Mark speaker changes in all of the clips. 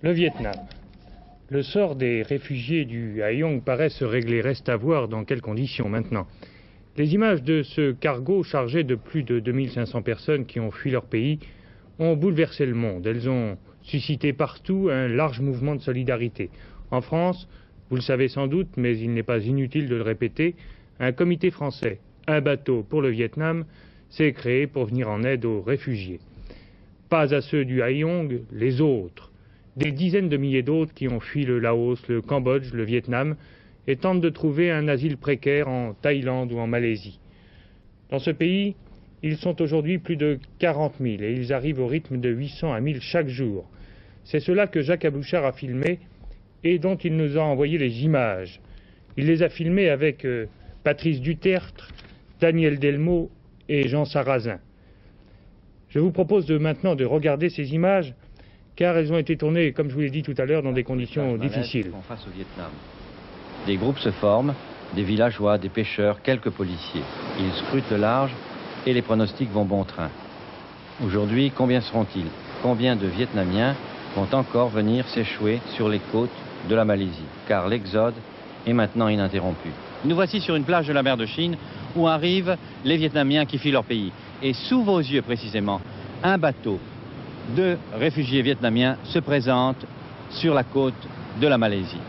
Speaker 1: Le Vietnam. Le sort des réfugiés du Haïong paraît se régler. Reste à voir dans quelles conditions maintenant. Les images de ce cargo chargé de plus de 2500 personnes qui ont fui leur pays ont bouleversé le monde. Elles ont suscité partout un large mouvement de solidarité. En France, vous le savez sans doute, mais il n'est pas inutile de le répéter, un comité français, un bateau pour le Vietnam, s'est créé pour venir en aide aux réfugiés. Pas à ceux du Haïong, les autres. Des dizaines de milliers d'autres qui ont fui le Laos, le Cambodge, le Vietnam et tentent de trouver un asile précaire en Thaïlande ou en Malaisie. Dans ce pays, ils sont aujourd'hui plus de 40 000 et ils arrivent au rythme de 800 à 1000 chaque jour. C'est cela que Jacques Abouchar a filmé et dont il nous a envoyé les images. Il les a filmés avec Patrice Dutertre, Daniel Delmo et Jean Sarrazin. Je vous propose maintenant de regarder ces images car elles ont été tournées, comme je vous l'ai dit tout à l'heure, dans des conditions difficiles.
Speaker 2: Face au Vietnam. Des groupes se forment, des villageois, des pêcheurs, quelques policiers. Ils scrutent le large et les pronostics vont bon train. Aujourd'hui, combien seront-ils? Combien de Vietnamiens vont encore venir s'échouer sur les côtes de la Malaisie? Car l'exode est maintenant ininterrompu. Nous voici sur une plage de la mer de Chine où arrivent les Vietnamiens qui fuient leur pays. Et sous vos yeux précisément, un bateau de réfugiés vietnamiens se présente sur la côte de la Malaisie.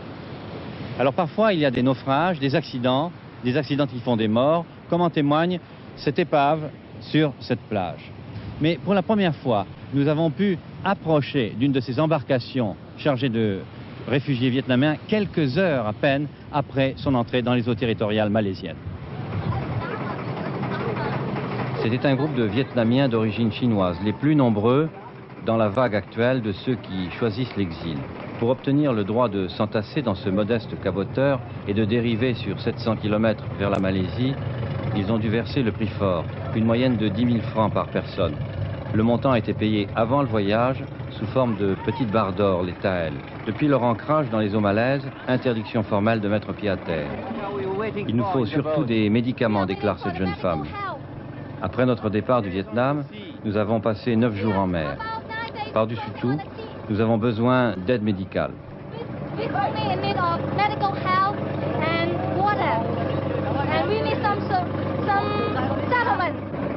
Speaker 2: Alors parfois il y a des naufrages, des accidents qui font des morts, comme en témoigne cette épave sur cette plage. Mais pour la première fois, nous avons pu approcher d'une de ces embarcations chargées de réfugiés vietnamiens quelques heures à peine après son entrée dans les eaux territoriales malaisiennes. C'était un groupe de Vietnamiens d'origine chinoise, les plus nombreux dans la vague actuelle de ceux qui choisissent l'exil. Pour obtenir le droit de s'entasser dans ce modeste caboteur et de dériver sur 700 km vers la Malaisie, ils ont dû verser le prix fort, une moyenne de 10 000 francs par personne. Le montant a été payé avant le voyage sous forme de petites barres d'or, les taels. Depuis leur ancrage dans les eaux malaises, interdiction formelle de mettre pied à terre. Il nous faut surtout des médicaments, déclare cette jeune femme. Après notre départ du Vietnam, nous avons passé 9 jours en mer. Par-dessus tout, nous avons besoin d'aide médicale.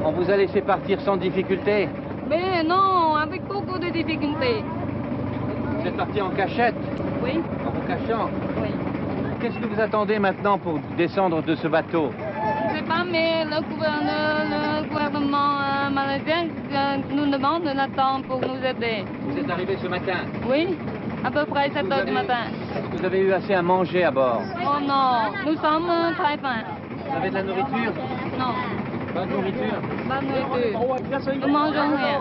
Speaker 2: On vous a laissé partir sans difficulté?
Speaker 3: Mais non, avec beaucoup de difficultés.
Speaker 2: Vous êtes parti en cachette?
Speaker 3: Oui.
Speaker 2: En vous cachant?
Speaker 3: Oui.
Speaker 2: Qu'est-ce que vous attendez maintenant pour descendre de ce bateau?
Speaker 3: Je ne sais pas, mais le gouvernement malaisien nous demande un temps pour nous aider.
Speaker 2: Vous êtes arrivé ce matin?
Speaker 3: Oui, à peu près 7 heures du matin.
Speaker 2: Vous avez eu assez à manger à bord?
Speaker 3: Oh non, nous sommes très faim.
Speaker 2: Vous avez de la nourriture?
Speaker 3: Non.
Speaker 2: Pas de nourriture?
Speaker 3: Pas de nourriture. Nous mangeons rien.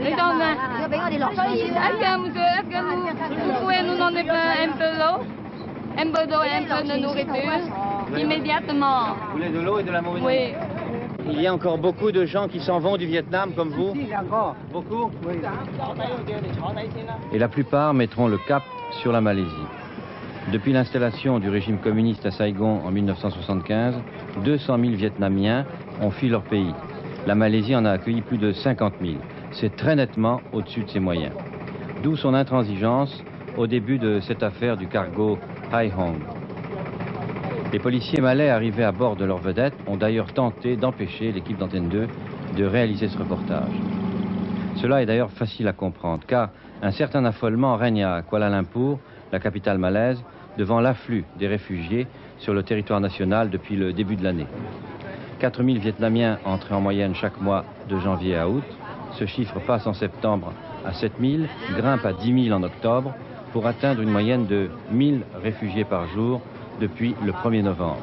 Speaker 3: Les gens, est-ce que vous pouvez nous donner un peu d'eau? Un peu d'eau et un peu de nourriture? Immédiatement.
Speaker 2: Vous voulez de l'eau et de la nourriture?
Speaker 3: Oui.
Speaker 2: Il y a encore beaucoup de gens qui s'en vont du Vietnam comme vous? Beaucoup? Oui. Et la plupart mettront le cap sur la Malaisie. Depuis l'installation du régime communiste à Saigon en 1975, 200 000 Vietnamiens ont fui leur pays. La Malaisie en a accueilli plus de 50 000. C'est très nettement au-dessus de ses moyens. D'où son intransigeance au début de cette affaire du cargo Haïong. Les policiers malais arrivés à bord de leur vedette ont d'ailleurs tenté d'empêcher l'équipe d'Antenne 2 de réaliser ce reportage. Cela est d'ailleurs facile à comprendre, car un certain affolement règne à Kuala Lumpur, la capitale malaise, devant l'afflux des réfugiés sur le territoire national depuis le début de l'année. 4 000 Vietnamiens entraient en moyenne chaque mois de janvier à août. Ce chiffre passe en septembre à 7 000, grimpe à 10 000 en octobre, pour atteindre une moyenne de 1 000 réfugiés par jour depuis le 1er novembre.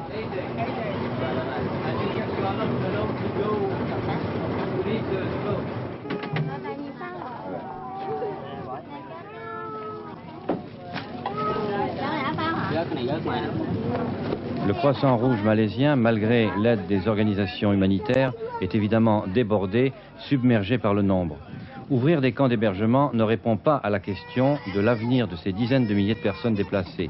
Speaker 2: Le Croissant Rouge malaisien, malgré l'aide des organisations humanitaires, est évidemment débordé, submergé par le nombre. Ouvrir des camps d'hébergement ne répond pas à la question de l'avenir de ces dizaines de milliers de personnes déplacées.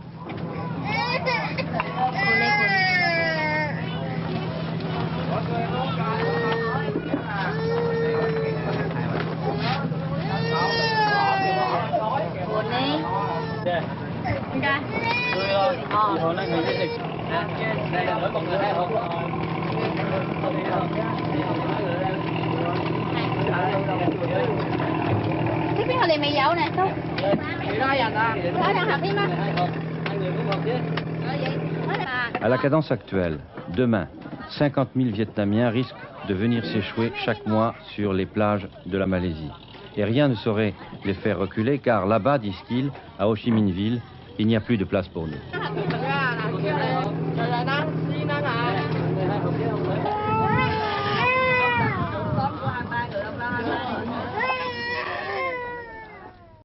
Speaker 2: À la cadence actuelle, demain, 50 000 Vietnamiens risquent de venir s'échouer chaque mois sur les plages de la Malaisie. Et rien ne saurait les faire reculer car là-bas, disent-ils, à Ho Chi Minh Ville, il n'y a plus de place pour nous.